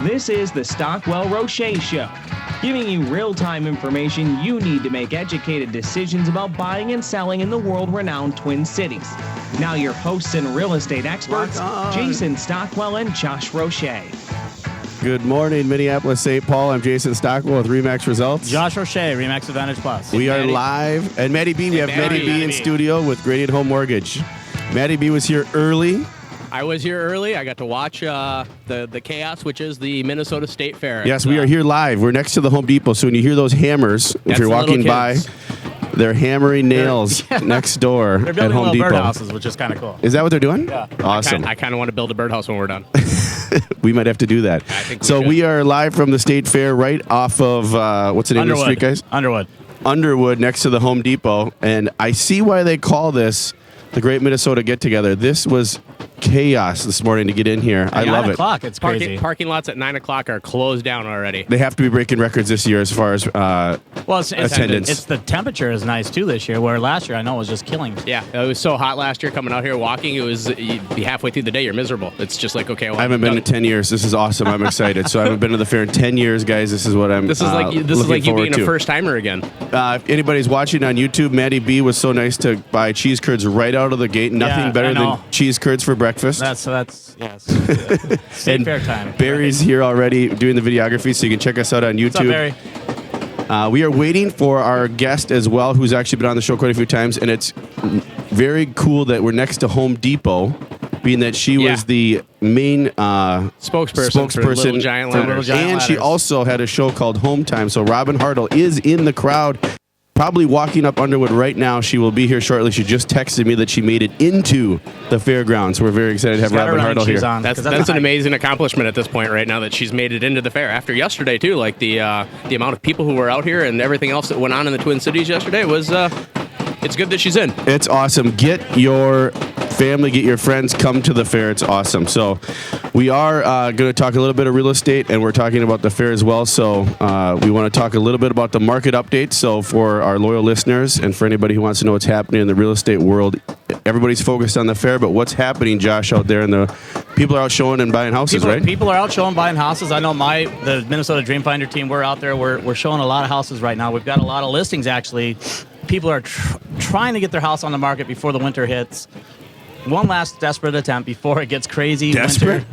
This is the Stockwell Roueche Show, giving you real-time information you need to make educated decisions about buying and selling in the world-renowned Twin Cities. Now your hosts and real estate experts, Jason Stockwell and Josh Roueche. Good morning, Minneapolis, St. Paul. I'm Jason Stockwell with RE/MAX Results. Josh Roueche, RE/MAX Advantage Plus. We are live. And Maddie B, we have Maddie B in studio with Gradient Home Mortgage. Maddie B was here early. I was here early. I got to watch the chaos, which is the Minnesota State Fair. Yes, we are here live. We're next to the Home Depot, so when you hear those hammers, if you're walking by, they're hammering nails next door They're at building Home little Depot. birdhouses, which is kind of cool. Is that what they're doing? Yeah. Awesome. I kind of want to build a birdhouse when we're done. We might have to do that. I think we are live from the State Fair right off of, what's the name of the street, guys? Underwood, next to the Home Depot. And I see why they call this the Great Minnesota Get-Together. This was chaos this morning to get in here. I love it. 9 o'clock, it's crazy. Parking lots at 9 o'clock are closed down already. They have to be breaking records this year as far as attendance. It's the temperature is nice, too, this year, where last year I know it was just killing. Yeah, it was so hot last year coming out here walking. It was, you'd be halfway through the day, you're miserable. It's just like, okay, well, I haven't been in 10 years. This is awesome. I'm excited. So I haven't been to the fair in 10 years, guys. This is what I'm This is like you being a first-timer again. If anybody's watching on YouTube, Maddie B was so nice to buy cheese curds right out of the gate. Nothing better than cheese curds for breakfast. That's yes. State fair time. Barry's here already doing the videography, so you can check us out on YouTube. What's up, Barry? We are waiting for our guest as well, who's actually been on the show quite a few times, and it's very cool that we're next to Home Depot, being that she was the main spokesperson for Little Giant Ladders. And she also had a show called Home Time. So Robin Hartle is in the crowd, probably walking up Underwood right now. She will be here shortly. She just texted me that she made it into the fairgrounds. We're very excited to have Robin Hartle here. That's an amazing accomplishment at this point right now that she's made it into the fair. After yesterday, too, like the amount of people who were out here and everything else that went on in the Twin Cities yesterday was... it's good that she's in. It's awesome. Get your family, get your friends, come to the fair. It's awesome. So we are going to talk a little bit of real estate, and we're talking about the fair as well. So we want to talk a little bit about the market update. So for our loyal listeners and for anybody who wants to know what's happening in the real estate world, everybody's focused on the fair, but what's happening, Josh, out there? And the people are out showing and buying houses, right? People are out showing, buying houses. I know the Minnesota Dream Finder team, we're out there. We're showing a lot of houses right now. We've got a lot of listings, actually. People are trying to get their house on the market before the winter hits. One last desperate attempt before it gets crazy. Desperate?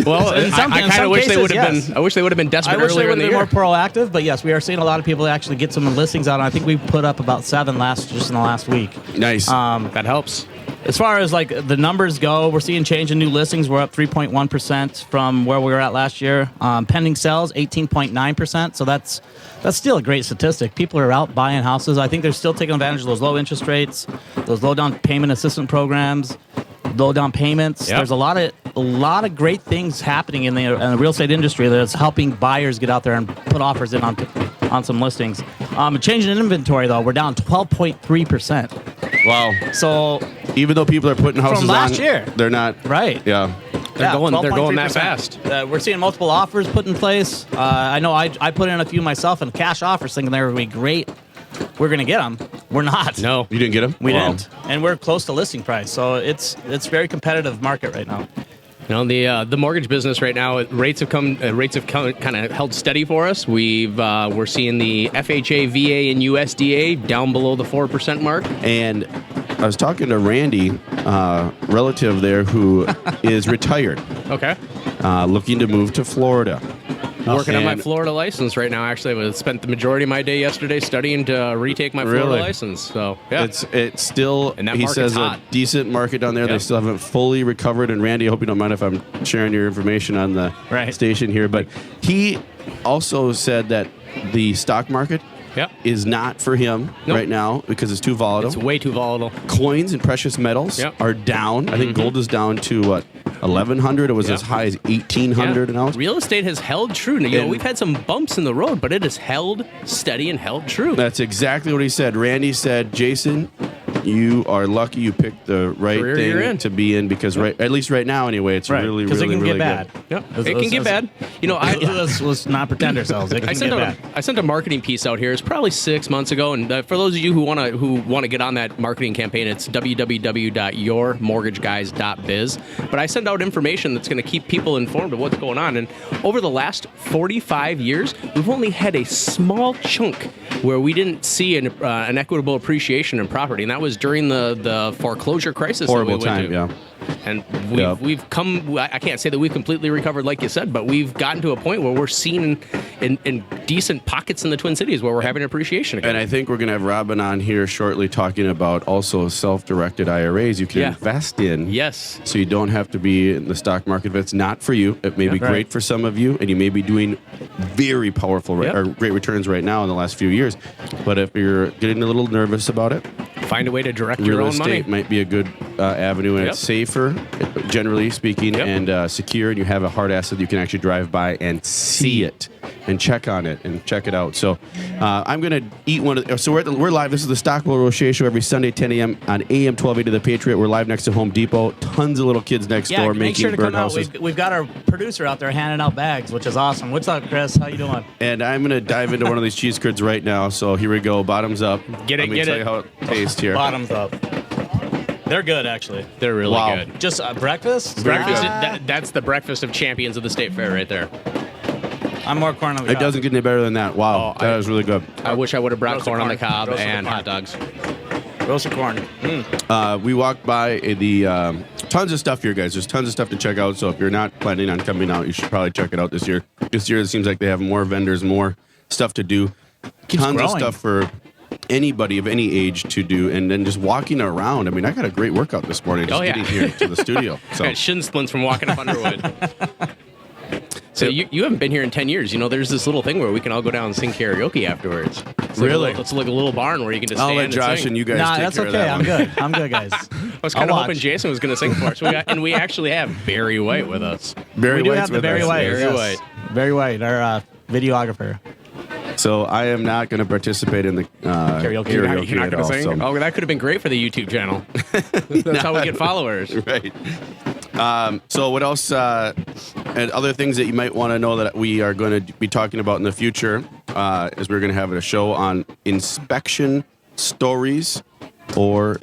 Well, I kind of wish they would have been. I wish they would have been desperate earlier in the year. More proactive, but yes, we are seeing a lot of people actually get some listings out. I think we put up about 7 just in the last week. Nice. That helps. As far as like the numbers go, we're seeing change in new listings. We're up 3.1% from where we were at last year. Pending sales, 18.9%. So that's still a great statistic. People are out buying houses. I think they're still taking advantage of those low interest rates, those low down payment assistance programs, low down payments. Yep. There's a lot of great things happening in the real estate industry that's helping buyers get out there and put offers in on some listings. Change in inventory though, we're down 12.3%. Wow. So even though people are putting houses from last on, year, they're not. Right. Yeah. They're going that fast. We're seeing multiple offers put in place. I know I put in a few myself and cash offers thinking they would be great. We're going to get them. We're not. No. You didn't get them? We didn't. And we're close to listing price. So it's very competitive market right now. You know, the mortgage business right now, rates have kind of held steady for us. We're seeing the FHA, VA, and USDA down below the 4% mark. And I was talking to Randy, relative there, who is retired. Okay. Looking to move to Florida. Working on my Florida license right now. Actually, I spent the majority of my day yesterday studying to retake my Florida license. So yeah, it's still, and he says, hot. A decent market down there. Yep. They still haven't fully recovered. And Randy, I hope you don't mind if I'm sharing your information on the station here, but he also said that the stock market is not for him right now because it's too volatile. It's way too volatile. Coins and precious metals are down. I think gold is down to what? 1,100. It was as high as 1,800 an ounce. Real estate has held true. You know, we've had some bumps in the road, but it has held steady and held true. That's exactly what he said. Randy said, Jason, you are lucky you picked the right Career you're thing in. to be in because at least right now anyway, it's really, because really, it can really get good. bad. Yep. It can get bad. You know, Let's not pretend ourselves. It can get bad. I sent a marketing piece out here. It's probably 6 months ago, and for those of you who want to get on that marketing campaign, it's www.yourmortgageguys.biz. But I send out information that's going to keep people informed of what's going on. And over the last 45 years, we've only had a small chunk where we didn't see an equitable appreciation in property, and that was during the foreclosure crisis. Horrible that we went time, to. yeah. And we've come. I can't say that we've completely recovered, like you said, but we've gotten to a point where we're seeing in decent pockets in the Twin Cities where we're having appreciation again. And I think we're going to have Robin on here shortly talking about also self-directed IRAs you can invest in. Yes. So you don't have to be in the stock market if it's not for you. It may be great for some of you, and you may be doing very powerful or great returns right now in the last few years. But if you're getting a little nervous about it, find a way to direct your real own money. estate might be a good avenue, and it's safer, generally speaking, and secure, and you have a hard asset you can actually drive by and see it and check on it and check it out. So I'm going to eat one of so we're live. This is the Stockwell Roueche Show every Sunday, 10 a.m. on AM 1280 The Patriot. We're live next to Home Depot. Tons of little kids next door make making sure to come out. birdhouses. We've got our producer out there handing out bags, which is awesome. What's up, Chris? How you doing? And I'm going to dive into one of these cheese curds right now. So here we go. Bottoms up. Get it, Let me get tell it. you how it tastes here. Bottoms up. They're good, actually. They're really good. Just breakfast? Breakfast. Ah. That's the breakfast of champions of the state fair right there. I'm more corn on the It cob. doesn't get any better than that. Wow, that was really good. I wish I would have brought Roasted corn on the corn. cob Roasted and corn. hot dogs. Roasted corn. We walked by the tons of stuff here, guys. There's tons of stuff to check out. So if you're not planning on coming out, you should probably check it out this year. This year, it seems like they have more vendors, more stuff to do. Keeps tons growing. of stuff for anybody of any age to do, and then just walking around. I mean, I got a great workout this morning just getting here to the studio. So I got shin splints from walking up Underwood. So you haven't been here in 10 years. You know, there's this little thing where we can all go down and sing karaoke afterwards. Really? It's like a little barn where you can just I'll stand let and Josh sing. and you guys Nah, take that's care of okay. that I'm one. good. I'm good, guys. I was kind I'll of hoping watch. Jason was going to sing for us. And we actually have Barry White with us. Barry We do White's have the with Barry us. White. Barry yes. White. Barry White, our videographer. So I am not going to participate in the karaoke You're at not all. going to sing? So. Oh, that could have been great for the YouTube channel. That's how we get followers. Right. So what else? And other things that you might want to know that we are going to be talking about in the future is we're going to have a show on inspection stories or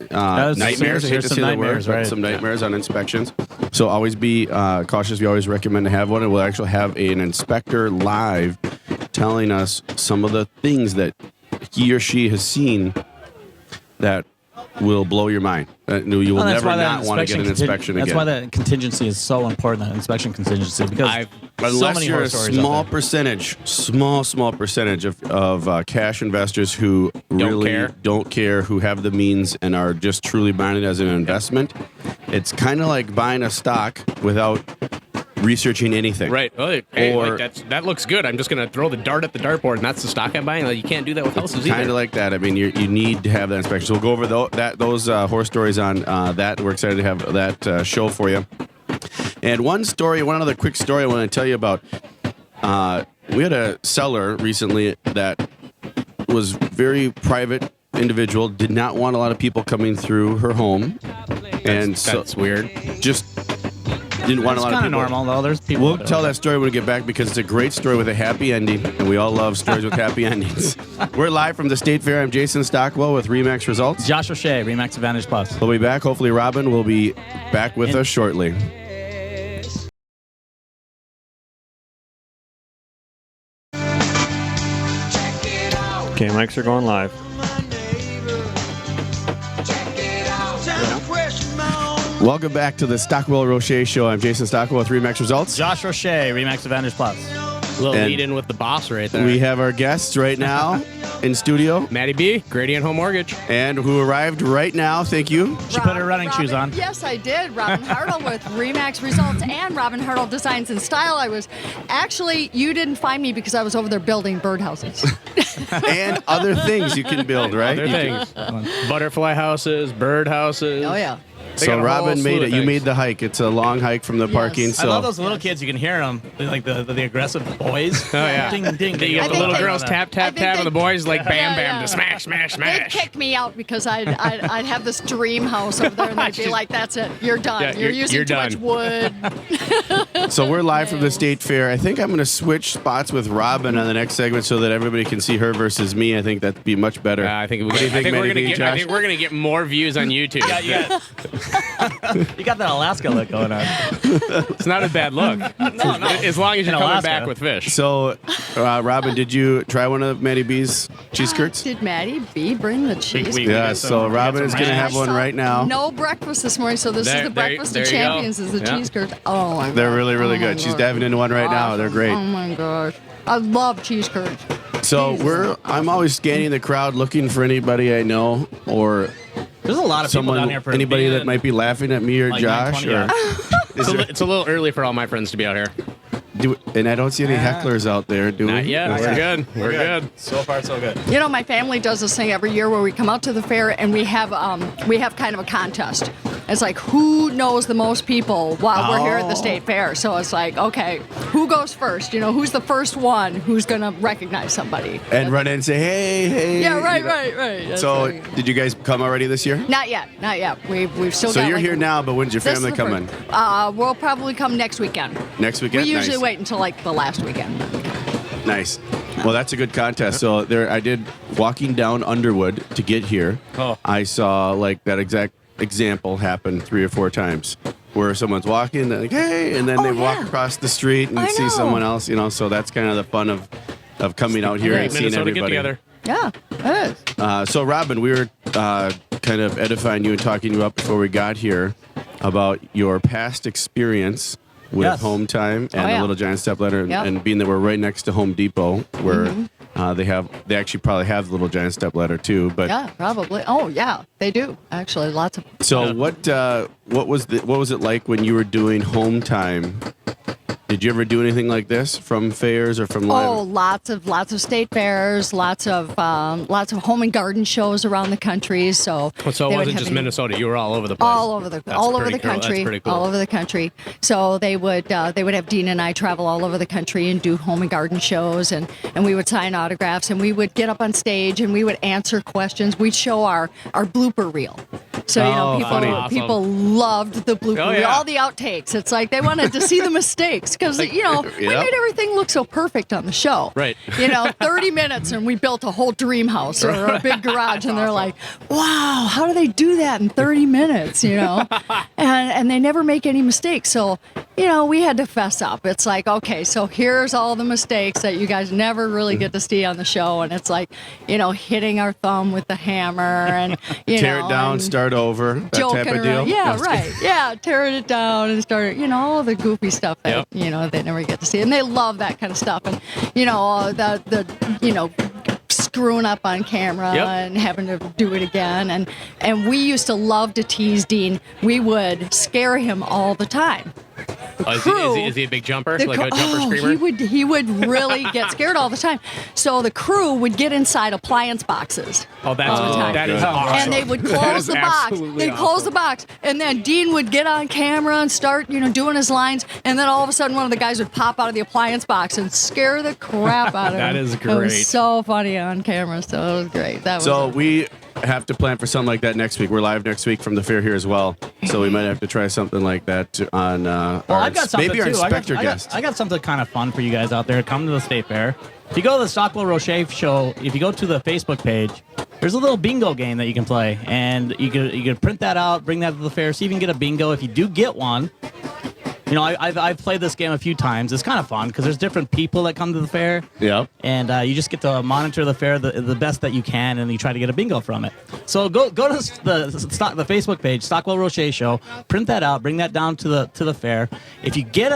nightmares. I hate to say the word, but some nightmares on inspections. So always be cautious. We always recommend to have one. And we'll actually have an inspector live telling us some of the things that he or she has seen that will blow your mind. You will never not want to get an inspection again. That's why the contingency is so important, that inspection contingency, because so Unless many you're horror a stories small out there. percentage, small percentage of cash investors who really don't care, who have the means and are just truly buying it as an investment, it's kind of like buying a stock without researching anything. Right. Oh, hey, that looks good. I'm just going to throw the dart at the dartboard, and that's the stock I'm buying. Like, you can't do that with houses either. Kind of like that. I mean, you need to have that inspection. So we'll go over those horror stories on that. We're excited to have that show for you. And one other quick story I want to tell you about. We had a seller recently that was very private individual, did not want a lot of people coming through her home. That's weird. Just didn't want a lot of It's people. kind of normal, though. There's people. We'll tell that story when we get back because it's a great story with a happy ending, and we all love stories with happy endings. We're live from the State Fair. I'm Jason Stockwell with Remax Results. Josh Roueche, Remax Advantage Plus. We'll be back. Hopefully, Robin will be back with us shortly. Okay, mics are going live. Welcome back to the Stockwell Roueche Show. I'm Jason Stockwell with Remax Results. Josh Roueche, Remax Advantage Plus. A little And lead in with the boss right there. We have our guests right now in studio, Maddie B, Gradient Home Mortgage. and who arrived right now. Thank you. She put her running shoes on. Yes, I did. Robin Hartle with Remax Results and Robin Hartle Designs and Style. You didn't find me because I was over there building birdhouses. And other things you can build, right? Other things. Butterfly houses, bird houses. Oh, yeah. They got So a Robin whole made slew it. of You things. made the hike. It's a long hike from the parking. I So love those little kids. You can hear them, like the aggressive boys. Oh, yeah. Ding, ding, You ding. got the think little they- girls tap, tap, I think tap, they- and the boys like bam, Yeah, bam, yeah. to smash, smash, They'd smash. kick me out because I'd have this dream house over there, and they'd be like, "That's it, you're done. Yeah, you're you're using too much done." wood." So we're live from the State Fair. I think I'm going to switch spots with Robin on the next segment so that everybody can see her versus me. I think that'd be much better. I think What do you think, Matty we're B, gonna get. Josh? I think we're gonna get more views on YouTube. You got that Alaska look going on. It's not a bad look. No. As long as you're In coming Alaska. back with fish. So, Robin, did you try one of Matty B's cheese curds? Did Maddie B bring the cheese? we Yeah, got some- so we got Robin some is going to ranch. have one right now. No breakfast this morning, so this There- is the there- breakfast there of you go. champions. Is the Yeah. cheese curds? Oh my god, They're really, really Oh my good. She's God. diving into one right now. They're Awesome. great. Oh my gosh, I love cheese curds. So I'm always scanning the crowd looking for anybody I know or There's a lot of people down here for anybody being that might be laughing at me or like Josh. 920, Or is there, It's a little early for all my friends to be out here. and I don't see any hecklers out there, do we? Not yet. We're good. We're good. So far, so good. You know, my family does this thing every year where we come out to the fair and we have kind of a contest. It's like who knows the most people while we're here at the state fair. So it's like, okay, who goes first? You know, who's the first one who's gonna recognize somebody? And run in and say, hey. Yeah, right, you know. right. That's So right. did you guys come already this year? Not yet. We've still So got you're like, here now, but when's your this is family the coming? first. We'll probably come next weekend. Next weekend? We usually Nice. wait until like the last weekend. Nice. Well, that's a good contest. So I did walking down Underwood to get here. Oh. I saw like that exact example happen 3 or 4 times where someone's walking, they're like, hey, and then they walk yeah. across the street and I see know. someone else, you know, so that's kind of the fun of coming out here and seeing Minnesota everybody. get together. Yeah, it is. So, Robin, we were kind of edifying you and talking you up before we got here about your past experience with Yes. Home Time and yeah. the Little Giant Step Ladder, Yep. and being that we're right next to Home Depot, where they actually probably have the Little Giant Step Ladder too. But Yeah, probably. Oh, yeah, they do actually. Lots of. so what was it like when you were doing Home Time? Did you ever do anything like this from fairs or from live? Oh, lots of state fairs, lots of home and garden shows around the country. So So it they would wasn't have just any- Minnesota. You were all over the place. all over the That's all over pretty the cool. That's country, pretty cool. all over the country. So they would have Dean and I travel all over the country and do home and garden shows, and we would sign autographs, and we would get up on stage and we would answer questions. We'd show our blooper reel. So Oh, funny. Awesome. people loved the blooper Oh, reel, yeah. all the outtakes. It's like they wanted to see the mistakes because we Yep. made everything look so perfect on the show. Right. 30 minutes and we built a whole dream house or a big garage, and they're like, wow, how do they do that in 30 minutes? And they never make any mistakes. So, we had to fess up. It's like, okay, so here's all the mistakes that you guys never really get to see on the show. And it's like, hitting our thumb with the hammer and, Tear it down, and start over, that joking type of deal. around. Yeah, right. Yeah, tearing it down and start, all the goofy stuff that, Yep. they never get to see. And they love that kind of stuff. And, screwing up on camera Yep. and having to do it again. And we used to love to tease Dean. We would scare him all the time. Is he a big jumper? Like a jumper screamer? He would really get scared all the time. So the crew would get inside appliance boxes. Oh, that's all the time. that is good. awesome. And they would That close is the box. absolutely They'd close awesome. the box. And then Dean would get on camera and start, doing his lines. And then all of a sudden, one of the guys would pop out of the appliance box and scare the crap out of him. That is It great. was so funny on camera. So it was great. That was So it. we have to plan for something like that next week. We're live next week from the fair here as well. So we might have to try something like that on Well, I've got something maybe our too. inspector I guest. got something kind of fun for you guys out there. Come to the state fair. If you go to the Stockwell Roueche show, if you go to the Facebook page, there's a little bingo game that you can play, and you can print that out, bring that to the fair, see if you can get a bingo. If you do get one, I've played this game a few times. It's kind of fun because there's different people that come to the fair. Yep. And you just get to monitor the fair the best that you can, and you try to get a bingo from it. So go to the Facebook page, Stockwell Roueche Show, print that out, bring that down to the fair. If you get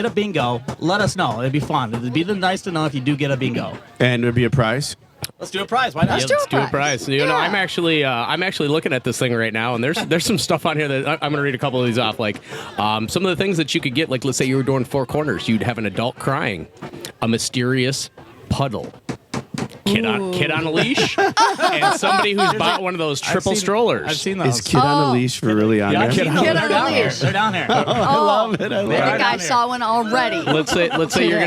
a bingo, let us know. It'd be fun. It'd be nice to know if you do get a bingo. And there'd be a prize. Let's do a prize. Why not? Let's do Let's do a prize. prize. Yeah. I'm actually looking at this thing right now, and there's some stuff on here that I'm going to read a couple of these off. Like some of the things that you could get. Like let's say you were doing Four Corners, you'd have an adult crying, a mysterious puddle, kid on a leash, and somebody who's bought one of those triple strollers. I've seen those. Is Kid on a Leash for really on there? Kid on a Leash. They're down here. I love it. I love I it. think I saw one already. Let's say you're Today.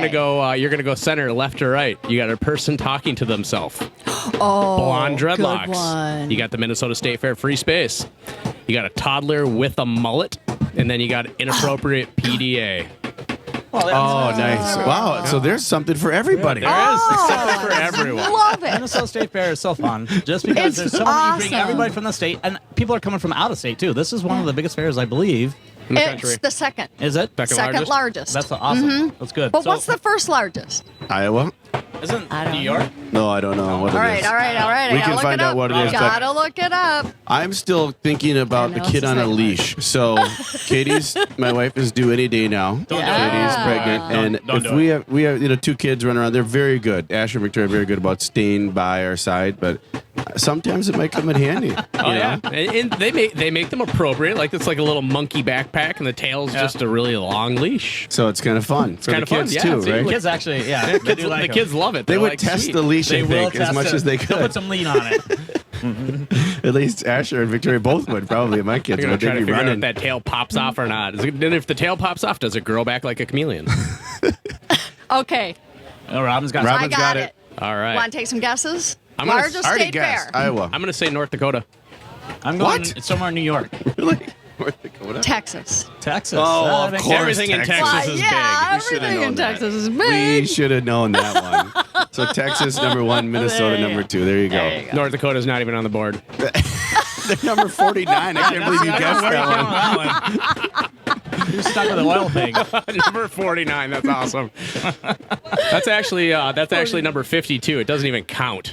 gonna go center, left or right. You got a person talking to themselves. Oh, Blonde good dreadlocks. one. You got the Minnesota State Fair free space. You got a toddler with a mullet, and then you got inappropriate PDA. Oh, nice. Wow. So there's something for everybody. There is. Something for everyone. Love it. Minnesota State Fair is so fun, just because It's there's so many. You bring awesome. everybody from the state, and people are coming from out of state too. This is one of the biggest fairs, I believe. In the It's country. the second. Is it? Second largest. That's awesome. That's good. But So, what's the first largest? Iowa? Isn't I don't New York? No, I don't know what All it right, is. all right. I We gotta can look find it out up. what it is, but- Gotta look it up. I'm still thinking about the know, kid it's on a like- leash. So Katie's, my wife, is due any day now. Don't do Katie's it. pregnant, and Don't if do we have 2 kids running around, they're very good. Asher and Victoria are very good about staying by our side, but sometimes it might come in handy. Oh yeah, and they make them appropriate. Like it's like a little monkey backpack, and the tail's just a really long leash. So it's kind of fun for the kinda fun, kids yeah, too, it's- right? The kids actually, yeah. The they kids, do like the them. kids love it. They They're would like, test "Sweet." the leash, They I will think, as test much it. as they They'll could. put some lean on it. At least Asher and Victoria both would. Probably my kids You're gonna would. try They'd to be figure out if running. that tail pops off or not. And if the tail pops off, does it grow back like a chameleon? Okay, Oh, Robin's got. Robin's I got it. All right. Want to take some guesses? I'm gonna- Largest I already state guessed. fair. Iowa. I'm gonna say North Dakota. I'm going What? somewhere in New York, Really? North Dakota? Texas. Texas. Oh, That of makes course. Everything in Texas. Texas is yeah, We should've everything known in that. Texas is We big. should have known that one. So Texas number 1, Minnesota number 2. There you go. North Dakota's not even on the board. They're number 49. I can't believe you guessed that one. You're stuck with the oil thing. Number 49. That's awesome. That's actually number 52. It doesn't even count.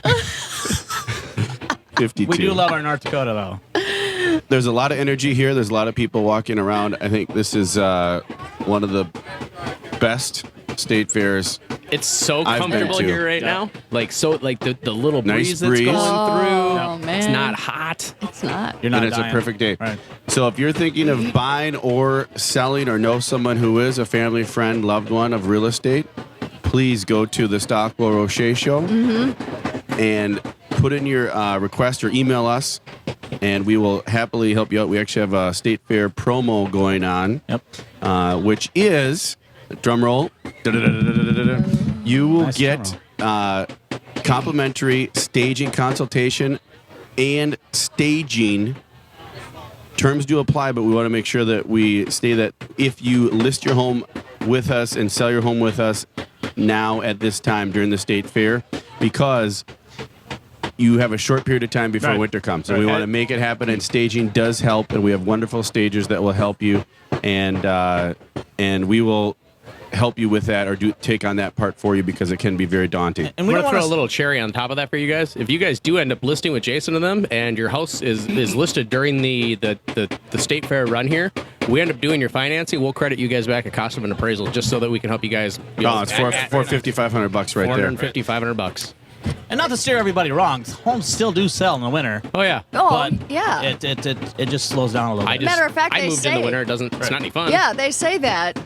52. We do love our North Dakota though. There's a lot of energy here. There's a lot of people walking around. I think this is one of the best state fairs. It's so I've been comfortable to. here right now. Like the little Nice breeze that's breeze. going Oh, through. man. It's not hot. It's not. You're not And it's dying. a perfect day. Right. So if you're thinking of buying or selling or know someone who is a family, friend, loved one of real estate, please go to the Stockwell Roueche show and put in your request or email us, and we will happily help you out. We actually have a state fair promo going on, Yep. which is, drum roll, you will Nice get complimentary staging consultation and staging. Terms do apply, but we want to make sure that we say that if you list your home with us and sell your home with us now at this time during the state fair, because you have a short period of time before Right. winter comes. And Right. we want to make it happen, and staging does help, and we have wonderful stagers that will help you, and we will help you with that or take on that part for you because it can be very daunting. And I'm we going don't to throw want a little cherry on top of that for you guys. If you guys do end up listing with Jason and them, and your house is listed during the state fair run here, we end up doing your financing, we'll credit you guys back a cost of an appraisal just so that we can help you guys. Oh, it's $450-$500 right there. $450-$500. And not to steer everybody wrong, homes still do sell in the winter. Oh yeah. Oh, But yeah. it just slows down a little I bit. just, Matter of fact, I they moved in the say- winter. It's not any fun. Yeah, they say that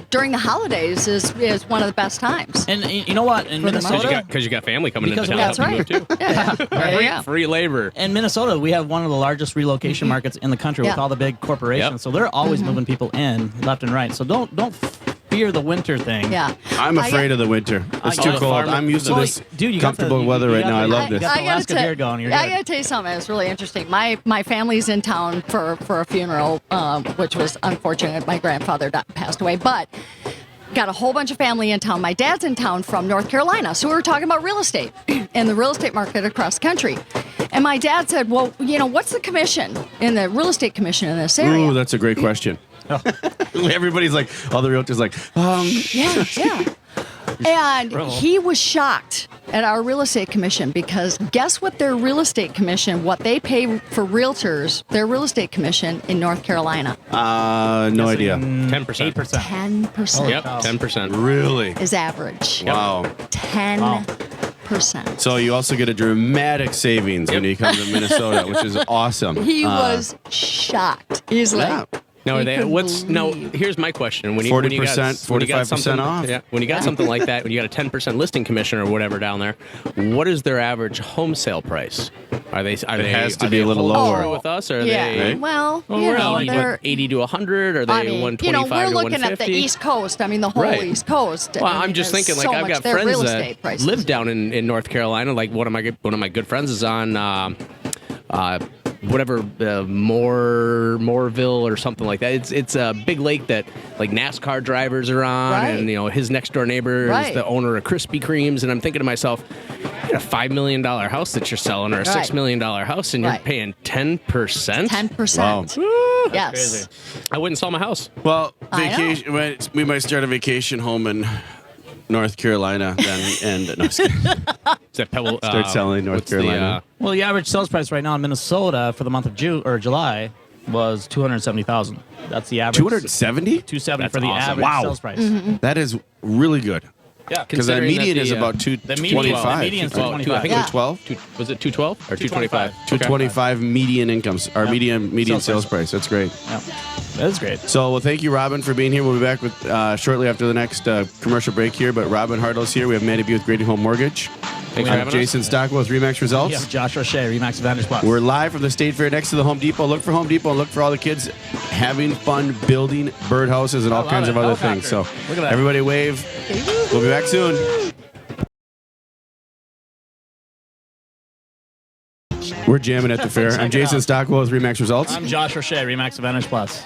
during the holidays is one of the best times. And you know what? In For the Minnesota, Because you got family coming Because into town. That's to help right. you move, too. Yeah, there you go. Free labor. in Minnesota, we have one of the largest relocation markets in the country with Yeah. all the big corporations. Yep. So they're always moving people in left and right. So don't fear the winter thing. Yeah. I'm afraid of the winter. It's too the cold. farmer- I'm used to Well, this dude, you got comfortable the- weather you right got now. I the- love this. you got the gotta Alaska beard going. You're I good. gotta tell you something. It's really interesting. My family's in town for a funeral, which was unfortunate. My grandfather passed away, but got a whole bunch of family in town. My dad's in town from North Carolina, so we were talking about real estate and the real estate market across the country. And my dad said, "Well, what's the commission in the real estate commission in this area?" Ooh, that's a great question. Everybody's like, all the realtors like, Yeah. And he was shocked at our real estate commission because guess what their real estate commission, what they pay for realtors, their real estate commission in North Carolina? no idea. 10%. 8%. 10% Yep, 10%. Really? is average. Wow. 10%. So you also get a dramatic savings when you come to Minnesota, which is awesome. He was shocked. He's yeah. like, Now, You couldn't now? believe. Here's my question: when you 40%, when you got 45% something, off. yeah, when you got something like that, when you got a 10% listing commission or whatever down there, what is their average home sale price? Are they? has to are be they a little holding lower. true with us, or are Yeah. they? Well, Well, you we're know, 80 they're 80 to 100? Are they I mean, 125 we're to looking 150? at the East Coast. I mean, the whole Right. East Coast. Well, I I'm mean, just there's thinking, so like, I've much got their friends real that estate prices. live down in North Carolina. Like one of my good friends is on whatever Mooreville or something like that. It's a big lake that like NASCAR drivers are on, Right. and his next door neighbor is Right. the owner of Krispy Kremes. And I'm thinking to myself, you got a $5 million house that you're selling, or a $6 million house, and you're Right. paying 10%. 10%. Yes. crazy. I wouldn't sell my house. Well, I know. vacation. We might start a vacation home in North Carolina then, and no, just kidding. Is that Pebble? Start selling North what's the, Carolina. Well, the average sales price right now in Minnesota for the month of June or July was $270,000. That's the average. 270. $270 That's for the awesome. average Wow. sales price. Mm-hmm. That is really good. Yeah, Because the Considering that median is the, about the median- 225. the median's Well, 225. I think Yeah. it was 12. Was it 212 or 225? 225 median incomes, or Yeah. median Sales sales price. That's great. Yeah. That is great. So, well, thank you, Robin, for being here. We'll be back with shortly after the next commercial break here. But Robin Hartlow's here. We have Maddie B with Grading Home Mortgage. Thanks We for have having Jason Stockwell with Remax Results. Yeah, Josh Roueche, Remax Advantage Plus. We're live from the State Fair next to the Home Depot. Look for Home Depot and look for all the kids having fun building birdhouses and all love kinds it. of other Helicopter. things. So, Look at that. everybody wave. We'll be back soon. We're jamming at the fair. I'm Check it Jason out. Stockwell with Remax Results. I'm Josh Roueche, Remax Advantage Plus.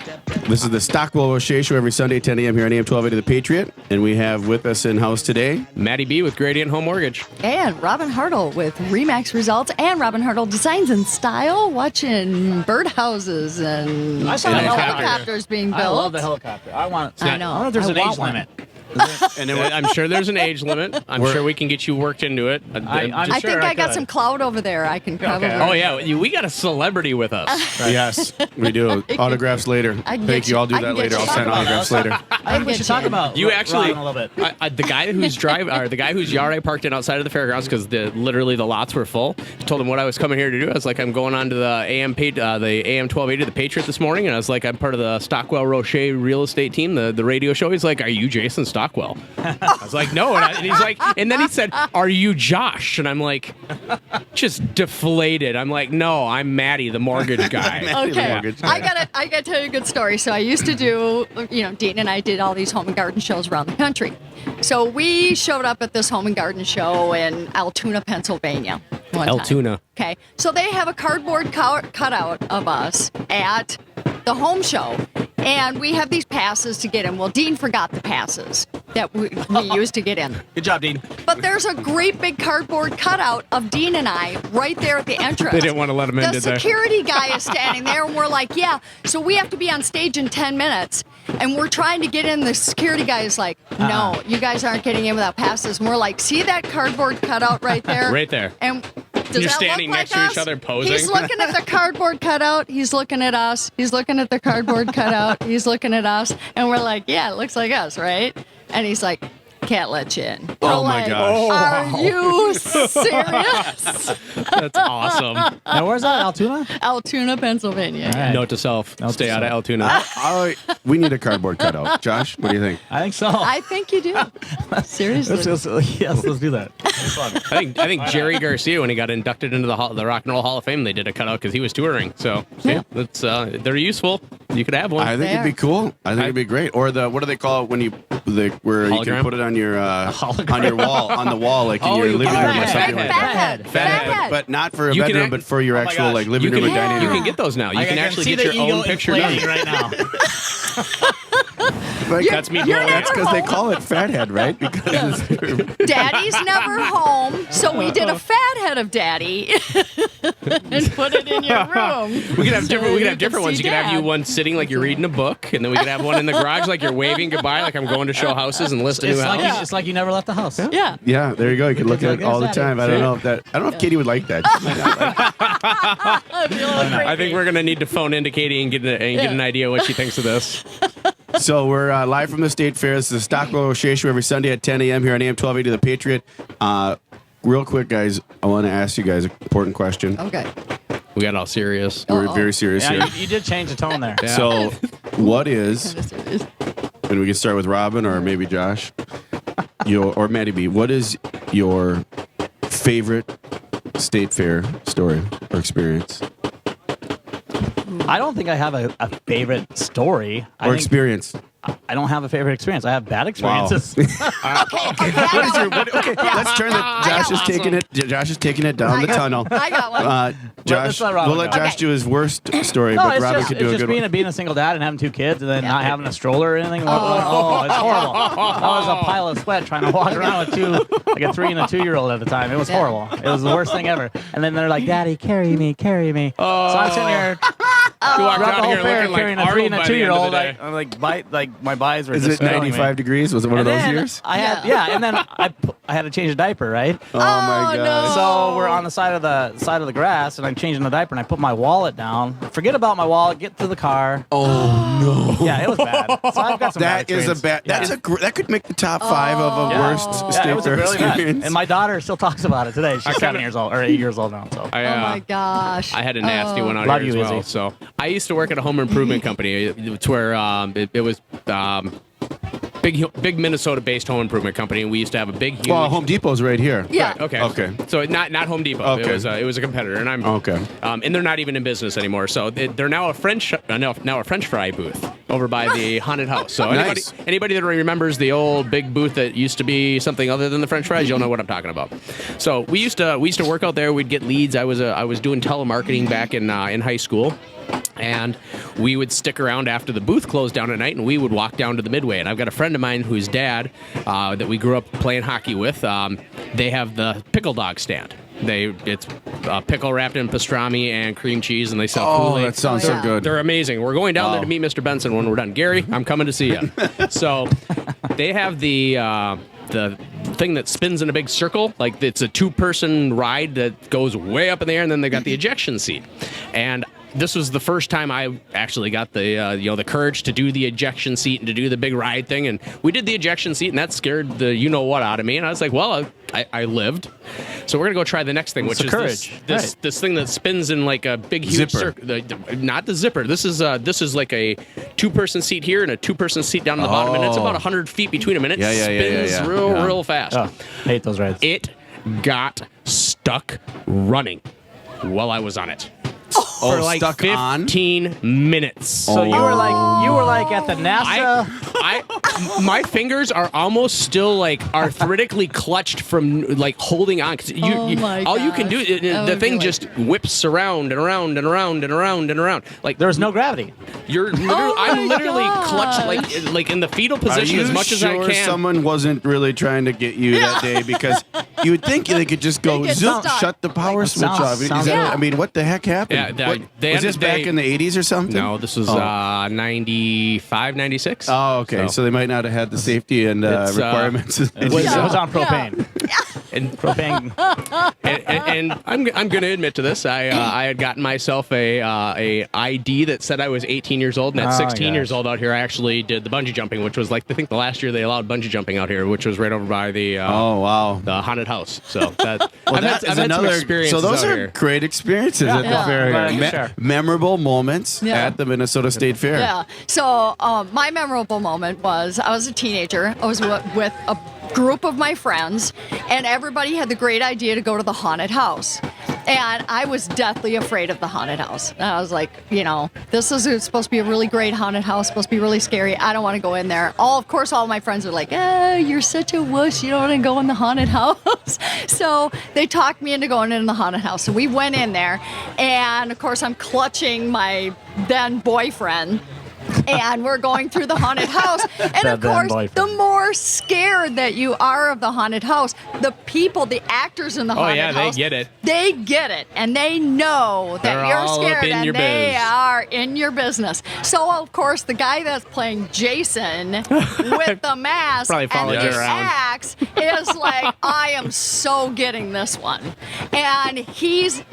This is the Stockwell Roueche Show every Sunday, 10 a.m. here on AM 1280 The Patriot. And we have with us in-house today. Maddie B with Gradient Home Mortgage. And Robin Hartle with Remax Results and Robin Hartle Designs and Style, watching birdhouses and I saw the helicopters being built. I love the helicopter. I want it. I know. I don't know if there's I an want age one. limit. And then I'm sure there's an age limit. I'm sure we can get you worked into it. I'm I sure think I got could. some clout over there. I can probably. Okay. Oh yeah, we got a celebrity with us. yes, we do. Autographs later. I can Thank get you. you- I'll do I can that get later. you I'll sign talk about autographs us. later. I think we should talk about You actually, Robin a little bit. the guy who's driving, or the guy whose yard I parked in outside of the fairgrounds because literally the lots were full. Told him what I was coming here to do. I was like, I'm going on to the AM 1280 the Patriot this morning, and I was like, I'm part of the Stockwell Roueche real estate team, the radio show. He's like, Are you Jason Stockwell? I was like, No, and he's like, and then he said, Are you Josh? And I'm like, just deflated. I'm like, No, I'm Maddie, the mortgage guy. Okay, mortgage. I gotta tell you a good story. So I used to do, Dean and I did all these home and garden shows around the country. So we showed up at this home and garden show in Altoona, Pennsylvania. One time. Altoona. Okay, so they have a cardboard cutout of us at the home show, and we have these passes to get in. Well, Dean forgot the passes that we used to get in. Good job, Dean. But there's a great big cardboard cutout of Dean and I right there at the entrance. They didn't want to let him in, The did they? security guy is standing there, and we're like, yeah, so we have to be on stage in 10 minutes. And we're trying to get in. The security guy is like, no, you guys aren't getting in without passes. And we're like, see that cardboard cutout right there? Right there. And does You're that standing look next like to us? each other posing. He's looking at the cardboard cutout. He's looking at us. He's looking at the cardboard cutout. He's looking at us. And we're like, yeah, it looks like us, right? And he's like, can't let you in. We're Oh, my like, gosh. Are you serious? That's awesome. Now, where's that? Altoona? Altoona, Pennsylvania. All right. Note to self: Note stay to out of self. Altoona. We need a cardboard cutout. Josh, what do you think? I think so. I think you do. Seriously. Yes, let's do that. It's fun. I think Jerry Garcia, when he got inducted into the Rock and Roll Hall of Fame, they did a cutout because he was touring. So yeah, that's they're useful. You could have one. I think it'd be cool. I think it'd be great. Or what do they call it when where you Hologram? can put it on your hologram? on the wall, like in Oh, your you living can- room or Fathead. something like that. Fathead. Fathead. But not for a You can bedroom, act- but for your my actual gosh. like living room or can- dining You room. can get those now. You can actually see get the your ego own picture done. inflating right now. Like, That's me You're blowing. never That's because they home. call it fathead, right? Because Daddy's never home, so we did a fat head of Daddy and put it in your room. We could have so different. We could you have different see ones. You could have you Dad. one sitting like you're reading a book, and then we could have one in the garage like you're waving goodbye, like I'm going to show houses and list a new It's like, house. it's like you never left the house. Yeah. yeah, there you go. You can look at it There's all the that. time. I don't know if Katie would like that. She might not like it. I think we're gonna need to phone in to Katie and get an idea what she thinks of this. So we're live from the State Fair. This is the Stockwell Roueche Show every Sunday at 10 a.m. here on AM 1280 The Patriot. Real quick, guys, I want to ask you guys an important question. Okay. We got all serious. We're very serious Yeah, here. you did change the tone there. Yeah. So what is, Kinda serious. and we can start with Robin or maybe Josh, or Maddie B. What is your favorite state fair story or experience? I don't think I have a favorite story. Or experience? I don't have a favorite experience. I have bad Wow. experiences. What is your? Okay, let's turn the. Josh is taking it. Josh is taking it down the tunnel. I got one. Josh, let Robin we'll let go. Josh do his worst story, No, but it's Robin just, could do it's a just good one. being a single dad and having 2 kids and then not having a stroller or anything. Oh, it's horrible. That was a pile of sweat trying to walk around with like a 3 and a 2-year-old at the time. It was horrible. It was the worst thing ever. And then they're like, "Daddy, carry me, carry me." So I'm sitting here You walked throughout out the whole here fair looking carrying like a 3 Arnold and a by the end of 2-year-old. the day. I'm like my eyes were Is just it failing me. 95 degrees? Was it one of And those then years? I had and then I had to change a diaper, right? Oh my no. god! So we're on the side of the grass, and I'm changing the diaper, and I put my wallet down. Forget about my wallet. Get to the car. Oh no! Yeah, it was bad. So I've got some bad That is a experience. bad. That's Yeah. that could make the top 5 of a worst Yeah, state it was fair really bad. experience. And my daughter still talks about it today. She's 7 years old or 8 years old now. So I, Oh my gosh. I had a nasty one out Love here as you, well. Izzy. So I used to work at a home improvement company. It's where it was big Minnesota-based home improvement company, and we used to have a big, huge. Well, Home Depot's right here. Yeah. Right, okay. Okay. So not Home Depot. Okay. It was a competitor, and I'm Okay. and they're not even in business anymore. So they're now a French fry booth over by the haunted house. So Nice. anybody that remembers the old big booth that used to be something other than the French fries, you'll know what I'm talking about. So we used to work out there. We'd get leads. I was doing telemarketing back in high school. And we would stick around after the booth closed down at night, and we would walk down to the Midway. And I've got a friend of mine whose dad, that we grew up playing hockey with, they have the pickle dog stand. It's pickle wrapped in pastrami and cream cheese, and they sell Oh, Kool-Aid. that sounds Oh, so yeah. good. They're amazing. We're going down there Wow. to meet Mr. Benson when we're done. Gary, I'm coming to see you. So they have the thing that spins in a big circle. Like it's a 2-person ride that goes way up in the air, and then they got the ejection seat. And this was the first time I actually got the the courage to do the ejection seat and to do the big ride thing. And we did the ejection seat, and that scared the you know what out of me. And I was like, well, I lived, so we're gonna go try the next thing, It's which the is courage. this thing that spins in like a big huge Zipper. circle. Not the zipper. This is like a 2-person seat here and a 2-person seat down at the bottom, and it's about 100 feet between them, and it Yeah, yeah, yeah, spins yeah, yeah. real fast. oh, hate those rides. It got stuck running while I was on it. Oh, For like stuck 15 on? minutes. So you were like at the NASA. My fingers are almost still like arthritically clutched from like holding on because my all you can do gosh. That the would be thing like- just whips around and around and around and around and around. Like There was no gravity. I'm literally gosh. clutched like in the fetal position Are as you much as I sure can. someone wasn't really trying to get you that day? Because you would think they could just go They get zoop, stuck. shut the power Like, switch off. Is sounds- that, Yeah. I mean, what the heck happened? Yeah, What- they was this back in the 80s or something? No, this was Oh. 95, 96. Oh, okay. So they might not have had the safety and It's, requirements. It was, Yeah. it was on Yeah. propane. And Propane. and I'm going to admit to this. I had gotten myself a ID that said I was 18 years old, and at Oh, 16 gosh. years old out here, I actually did the bungee jumping, which was like I think the last year they allowed bungee jumping out here, which was right over by the Oh, wow. the haunted house. So that Well, I've that had is some another. experiences So those out are here. great experiences at the Yeah. fair. Glad I here. could share. Memorable moments Yeah. at the Minnesota State Fair. Yeah. So my memorable moment was I was a teenager. I was with a group of my friends, and everybody had the great idea to go to the haunted house. And I was deathly afraid of the haunted house. And I was like, this is supposed to be a really great haunted house, supposed to be really scary. I don't want to go in there. Of course, all my friends are like, you're such a wuss. You don't want to go in the haunted house. So they talked me into going in the haunted house. So we went in there, and of course, I'm clutching my then boyfriend. And we're going through the haunted house. And of That damn course, boyfriend. the more scared that you are of the haunted house, the people, the actors in the haunted yeah, they house, get it. They get it. And they know that They're you're all up scared in and your they biz. are in your business. So, of course, the guy that's playing Jason with the mask Probably and followed you the around. axe is like, I am so getting this one. And he's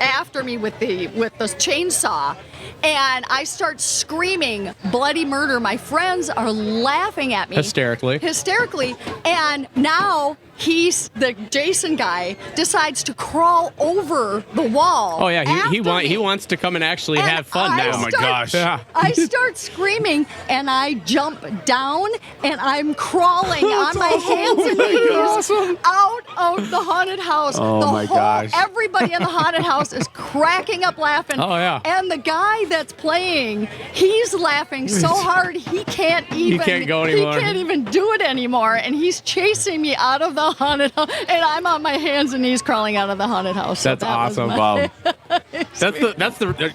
after me with the chainsaw. And I start screaming bloody murder. My friends are laughing at me Hysterically. And now the Jason guy decides to crawl over the wall. Oh yeah, he after me. wants to come and actually And have fun now. Oh my gosh. Yeah. I start screaming and I jump down and I'm crawling on my hands and knees out of the haunted house. Oh my gosh. Everybody in the haunted house is cracking up laughing. Oh, yeah. And the guy that's playing, he's laughing so hard he can't even go anymore. He can't even do it anymore. And he's chasing me out of the haunted house. And I'm on my hands and knees crawling out of the haunted house. So That's that was awesome. my- Wow.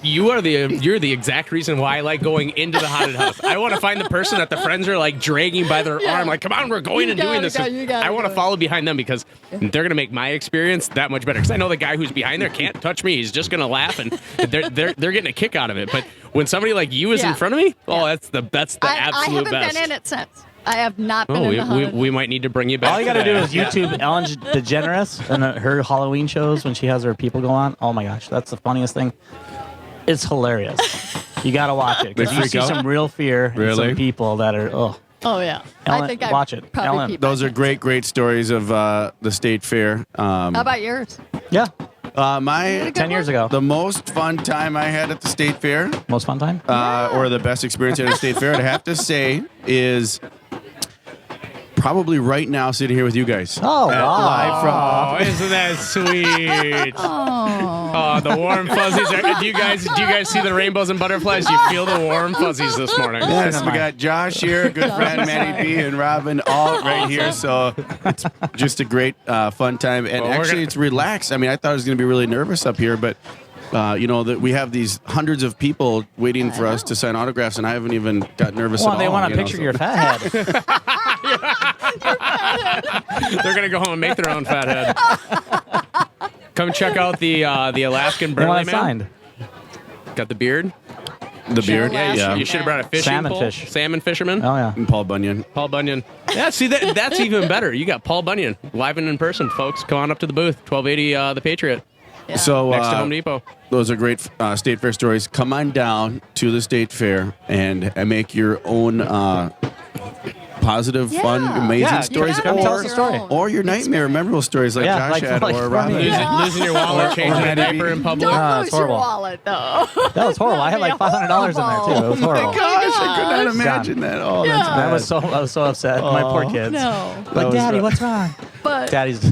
You're the exact reason why I like going into the haunted house. I want to find the person that the friends are like dragging by their arm, like, come on, we're going You and doing gotta this. go, you gotta I want to go. follow behind them because they're going to make my experience that much better. Because I know the guy who's behind there can't touch me. He's just going to laugh, and they're getting a kick out of it. But when somebody like you is in Yeah. front of me, Yeah. that's the I absolute haven't best. been in it since. I have not been Oh, in we, the haunted we might need to bring you back. All you got to to do that. is YouTube Ellen DeGeneres and her Halloween shows when she has her people go on. Oh my gosh, that's the funniest thing. It's hilarious. You got to watch it because They you freak see out? some real fear in Really? some people that are Oh yeah, Ellen, I think I watch it. Probably Ellen. keep Those my are great, great stories of the state fair. How about yours? Yeah, My 10 years ago. the most fun time I had at the state fair, Most fun time. or the best experience at a state fair, I'd have to say, is probably right now sitting here with you guys. Oh, wow. Live from. Oh, isn't that sweet? Oh, the warm fuzzies. Do you guys see the rainbows and butterflies? You feel the warm fuzzies this morning. Yes, we got Josh here, good friend Manny B, and Robin all right here. So it's just a great, fun time. And Well, we're actually, gonna- it's relaxed. I mean, I thought I was going to be really nervous up here, but that we have these hundreds of people waiting for us to sign autographs, and I haven't even got nervous Well, at they all. want you to know, picture so- your fat head. They're gonna go home and make their own fat head. Come check out the Alaskan They Burley want it Man. signed. Got the beard. The beard, Yeah, yeah. You should have brought a fishing Salmon pole. fish. Salmon fisherman. Oh yeah. And Paul Bunyan. Paul Bunyan. Yeah, see that's even better. You got Paul Bunyan live and in person, folks. Come on up to the booth, 1280 the Patriot, So next to Home Depot. those are great state fair stories. Come on down to the state fair and make your own positive, fun, Yeah. amazing Yeah, stories, You gotta Come tell make us a your story. own. or your nightmare memorable stories like Yeah, Josh like- had, like or for Robin. me. Losing your wallet, changing a maybe- diaper in public. Don't Ah, lose it's your horrible. wallet, though. That was horrible. I had like $500 in there too. It was horrible. Gosh, I could not Gosh. imagine that. Oh, that's Yeah. bad. I was so upset. My poor kids. No, Like, was Daddy, rough. what's wrong? but Daddy's.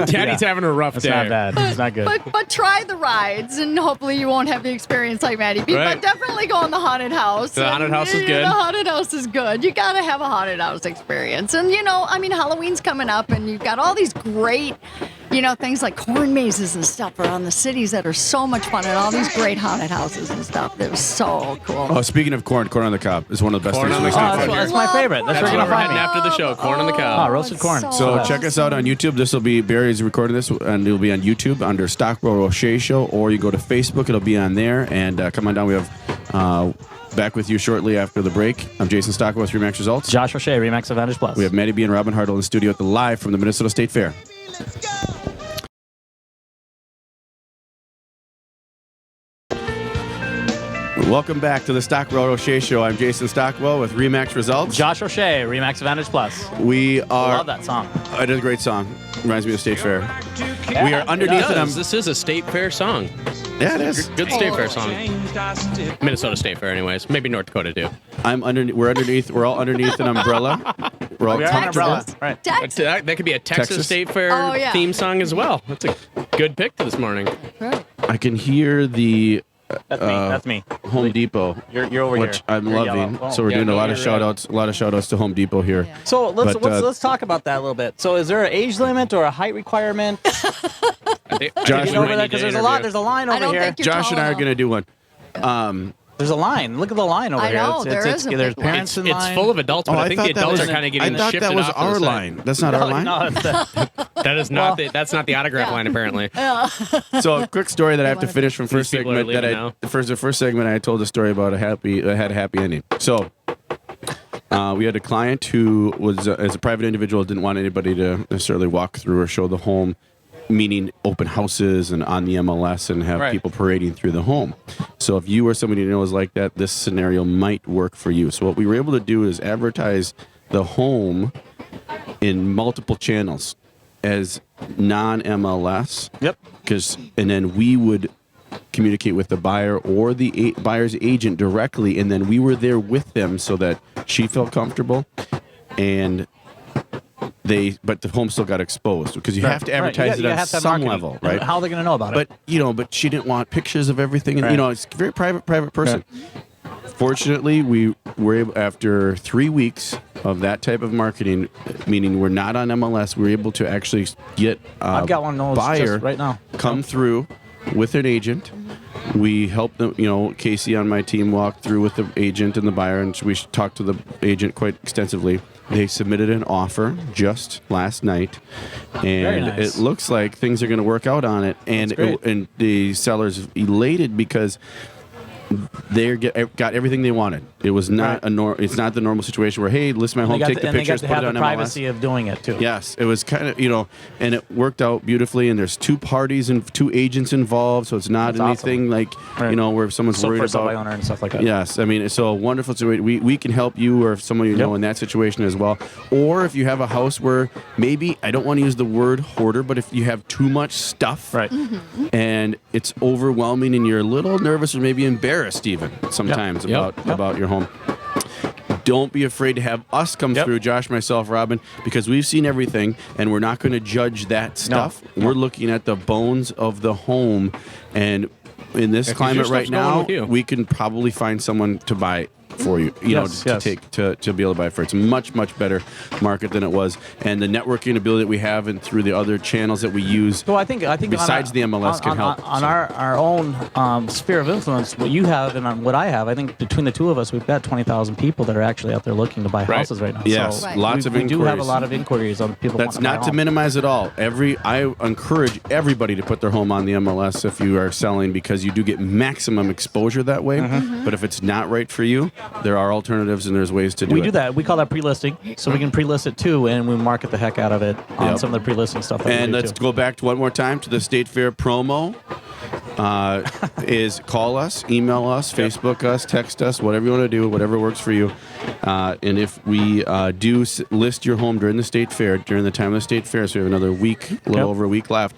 Daddy's having a rough It's day. not bad. It's not good. but try the rides, and hopefully you won't have the experience like Maddie B. Right. But definitely go in the haunted house. The haunted And, house is yeah, good. The haunted house is good. You gotta have a haunted house experience, and Halloween's coming up, and you've got all these great, things like corn mazes and stuff around the cities that are so much fun, and all these great haunted houses and stuff. It was so cool. Oh, speaking of corn on the cob is one of the best Corn things on we the can cob. find Oh, here. that's my favorite. That's That's where what you're we're gonna heading find me. after the show. Corn on the cob. Oh, roasted it's corn. So check us out on YouTube. This will be Barry's recording this, and it'll be on YouTube under Stockwell Roueche Show, or you go to Facebook. It'll be on there. And come on down. We have back with you shortly after the break. I'm Jason Stockwell with Remax Results. Josh Roche, Remax Advantage Plus. We have Maddie B and Robin Hartle in the studio at the live from the Minnesota State Fair. Welcome back to the Stockwell Roueche Show. I'm Jason Stockwell with Remax Results. Josh Roche, Remax Advantage Plus. We I are. love that song. It is a great song. Reminds me of State Fair. We are underneath it. This is a state fair song. Yeah, it is. Good state fair song. Minnesota State Fair, anyways. Maybe North Dakota too. I'm underneath. We're underneath. We're all underneath an umbrella. We're all We are an umbrella. Texas. Right. Texas. That could be a Texas, Texas? State Fair Oh, yeah. theme song as well. That's a good pick to this morning. Right. I can hear the That's me. That's me. Home Depot, You're over which here. I'm You're loving. yellow. Oh. So we're Yeah, doing a no, lot of you're shout right. outs. A lot of shout outs to Home Depot here. Yeah. So But, let's talk about that a little bit. So is there an age limit or a height requirement? Josh, Get over there because there's a lot. There's a line I over don't here. think you're Josh and I are tall going to do one. There's a line. Look at the line over I here. know, there is a there's big line. parents in It's line. full of adults, but I think the adults are was- kind of getting I thought shifted that was off to our the side. line. That's not our line. No, it's the, That is not Well- that's not the autograph Yeah. line apparently. So a quick story that I have to wanna finish from first people are segment. That leaving I now. the first segment I told a story about that had a happy ending. So we had a client who was as a private individual didn't want anybody to necessarily walk through or show the home, meaning open houses and on the MLS and have Right. people parading through the home. So if you or somebody you know is like that, this scenario might work for you. So what we were able to do is advertise the home in multiple channels. as non-MLS. Yep. And then we would communicate with the buyer or the buyer's agent directly, and then we were there with them so that she felt comfortable, but the home still got exposed because you have to advertise it on some level, right? How are they going to know about it? But she didn't want pictures of everything, and it's a very private person. Fortunately, we were able, after 3 weeks of that type of marketing, meaning we're not on MLS, we were able to actually get I've got one of those buyer right now. Come through with an agent. We helped them, Casey on my team walked through with the agent and the buyer, and we talked to the agent quite extensively. They submitted an offer just last night, and nice. It looks like things are going to work out on it. And the seller's elated because they got everything they wanted. It was not it's not the normal situation where, hey, list my home, take the pictures, put it on MLS. The privacy of doing it too. Yes, it was kind of and it worked out beautifully. And there's 2 parties and 2 agents involved, so it's not anything like where someone's worried about by owner and stuff like that. Yes, I mean it's a wonderful situation. We can help you or someone know in that situation as well. Or if you have a house where maybe I don't want to use the word hoarder, but if you have too much stuff, and it's overwhelming and you're a little nervous or maybe embarrassed even sometimes about your home. Don't be afraid to have us come through, Josh, myself, Robin, because we've seen everything, and we're not going to judge that stuff. No. We're looking at the bones of the home, and in this climate right now, we can probably find someone to buy for you, to be able to buy it for. It's a much, much better market than it was, and the networking ability that we have and through the other channels that we use. Well, I think besides the MLS can help. On our own sphere of influence, what you have and on what I have, I think between the two of us, we've got 20,000 people that are actually out there looking to buy houses right now. Yes, lots of inquiries. We do have a lot of inquiries on people. That's not to minimize at all. I encourage everybody to put their home on the MLS if you are selling, because you do get maximum exposure that way. But if it's not right for you, there are alternatives and there's ways to do it. We do that. We call that pre-listing. So we can pre-list it too, and we market the heck out of it on some of the pre-listing stuff. And let's go back one more time to the State Fair promo. Is call us, email us, Facebook us, text us, whatever you want to do, whatever works for you. And if we do list your home during the State Fair, during the time of the State Fair, so we have another week, a little over a week left,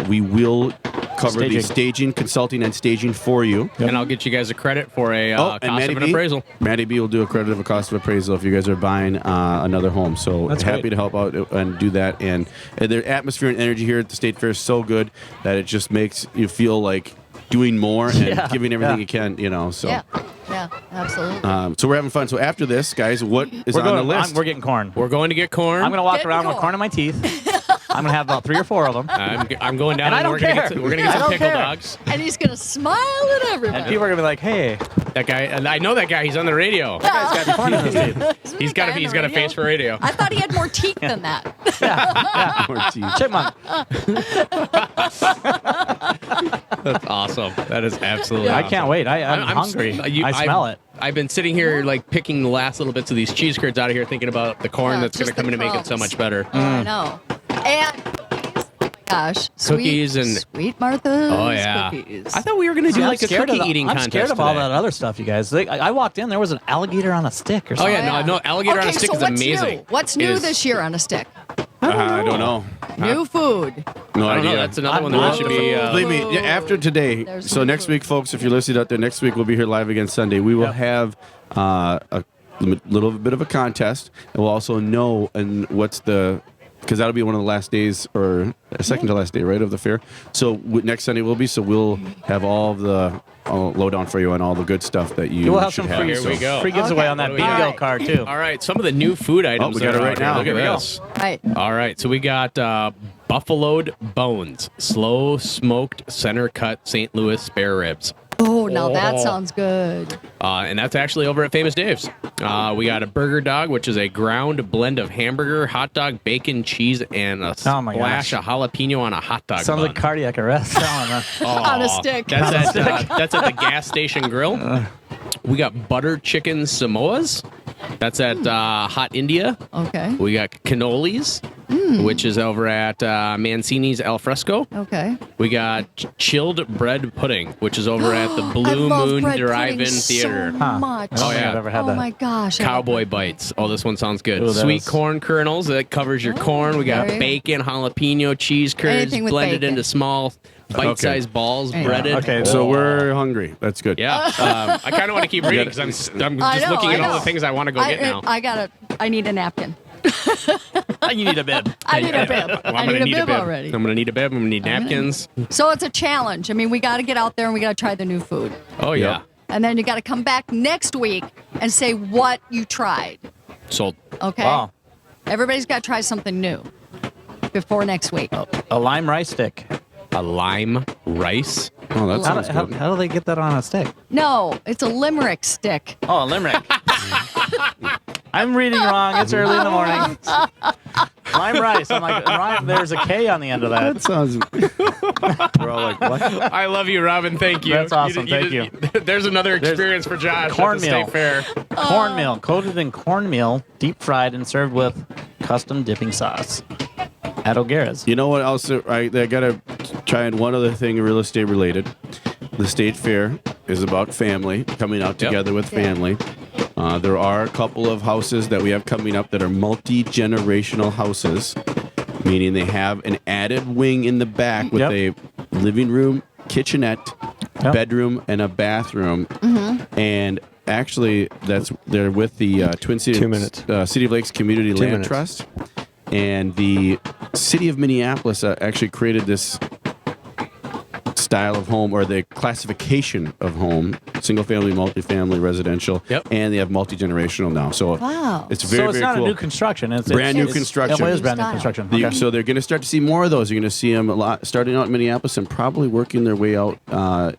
we will cover the staging, consulting, and staging for you. And I'll get you guys a credit for a cost of an appraisal. Maddie B will do a credit of a cost of appraisal if you guys are buying another home. So happy to help out and do that. And the atmosphere and energy here at the State Fair is so good that it just makes you feel like doing more and giving everything you can, So yeah, absolutely. So we're having fun. So after this, guys, what is on the list? We're getting corn. We're going to get corn. I'm going to walk around with corn in my teeth. I'm going to have about 3 or 4 of them. I'm going down and we're going to get some pickle dogs. And he's going to smile at everybody. And people are going to be like, hey. That guy, and I know that guy. He's on the radio. That guy's got corn in his teeth. He's got a face for radio. I thought he had more teeth than that. More teeth. Chipmunk. That's awesome. That is absolutely awesome. I can't wait. I'm hungry. I smell it. I've been sitting here picking the last little bits of these cheese curds out of here, thinking about the corn that's going to come in and make it so much better. I know. And cookies. Oh my gosh. Cookies and Sweet Martha's. Oh yeah. Cookies. I thought we were going to do a cookie eating contest. I'm scared of all that other stuff, you guys. I walked in, there was an alligator on a stick or something. Oh yeah, no, alligator on a stick is amazing. New? What's new this year on a stick? I don't know. New food. No I don't idea. know. That's another one that we should be. Believe me, after today, so next week, folks, if you're listening out there, next week we'll be here live again Sunday. We will have a little bit of a contest, and we'll also know because that'll be one of the last days, or second to last day, right, of the fair. So next Sunday will be. So we'll have all of the lowdown for you on all the good stuff that you should have. Here we go. Free gives away on that bingo card too. All right, some of the new food items. We got it right now. Look at this. Right. All right, so we got buffaloed bones, slow smoked center cut St. Louis spare ribs. Oh, now that sounds good. And that's actually over at Famous Dave's. We got a burger dog, which is a ground blend of hamburger, hot dog, bacon, cheese, and a splash of jalapeno on a hot dog. Sounds like cardiac arrest. On a stick. That's at the gas station grill. We got butter chicken Samoas. That's at Hot India. Okay. We got cannolis. which is over at Mancini's Al Fresco. Okay. We got chilled bread pudding, which is over at the Blue Moon Drive-In Theater. So much. I don't think yeah. I've ever had Oh that. my gosh. I love Cowboy that. bites. Oh, this one sounds good. Ooh, that Sweet is- corn kernels that covers your corn. We got okay. bacon, jalapeno, cheese curds Anything with blended bacon. into small bite-sized balls, Yeah. breaded. Okay, So we're hungry. That's good. Yeah, I kind of want to keep reading because I'm I just know, looking I at all know. the things I want to go get now. I need a napkin. You need a bib. I need a bib. Well, I I'm gonna need a bib I'm already. gonna need a bib. I'm gonna need napkins. So it's a challenge. I mean, we got to get out there and we got to try the new food. Oh yeah, Yep. And then you got to come back next week and say what you tried. sold. Okay? Wow. Everybody's got to try something new before next week. A lime rice stick. A lime rice. Oh, that How, sounds how, good. how do they get that on a stick? No, it's a limerick stick. Oh, a limerick. I'm reading wrong. It's early in the morning. Lime rice. I'm like, rhyme, there's a K on the end of that. That sounds. We're all like, what? I love you, Robin. Thank you. That's awesome. Thank you. There's another experience for Josh at the cornmeal. state fair. Cornmeal, coated in cornmeal, deep fried, and served with custom dipping sauce at O'Gara's. You know what else? I got to try and one other thing real estate related. The state fair is about family, coming out together with family. There are a couple of houses that we have coming up that are multi-generational houses, meaning they have an added wing in the back with a living room, kitchenette, bedroom, and a bathroom. And actually, they're with the Twin Cities 2 minutes. City of Lakes Community 2 Land minutes. Trust. And the city of Minneapolis actually created this style of home, or the classification of home: single family, multifamily, residential, and they have multi-generational now. So Wow. it's very, So it's very not cool. a new construction. It's Brand new it's- construction. It is brand new Style. construction. You- Okay. So they're going to start to see more of those. You're going to see them a lot starting out in Minneapolis and probably working their way out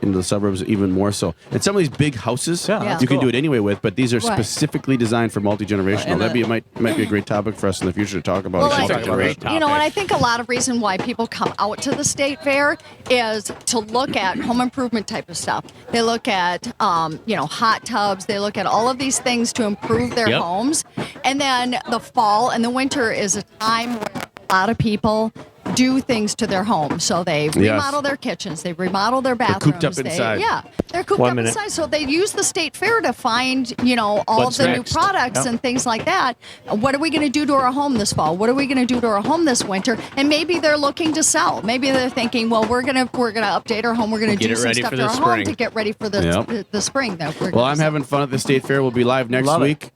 into the suburbs even more so. And some of these big houses, Yeah, that's you can cool. do it anyway with, but these are Right. specifically designed for multi-generational. And That'd be might be a great topic for us in the future to talk about. Well, We should I- talk about Great that. You know, and topic. I think a lot of reason why people come out to the state fair is to look at home improvement type of stuff. They look at, hot tubs. They look at all of these things to improve their Yep. homes. And then the fall and the winter is a time where a lot of people do things to their homes. So they remodel their kitchens, they remodel their bathrooms. cooped up inside. They're cooped 1 up minute. inside. So they use the state fair to find, all What's of the next? new products Yep. and things like that. What are we going to do to our home this fall? What are we going to do to our home this winter? And maybe they're looking to sell. Maybe they're thinking, well, we're gonna update our home. We're going to Get do it some ready stuff for to the our home spring. to get ready for the Yep. the spring. That we're Well, gonna I'm see. having fun at the State Fair. We'll be live next Love it. week.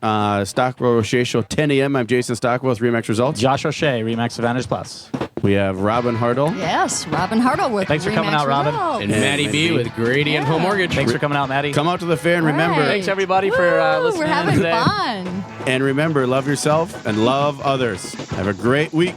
Stockwell Roueche Show, 10 a.m. I'm Jason Stockwell with Remax Results. Josh O'Shea, Remax Advantage Plus. We have Robin Hartle. Yes, Robin Hartle with Thanks for coming Remax out, Robin. Results. And Maddie B with Gradient Home Mortgage. Thanks for coming out, Maddie. Come out to the fair and remember, Right. Thanks, everybody, for Woo, listening We're having today. fun. love yourself and love others. Have a great week.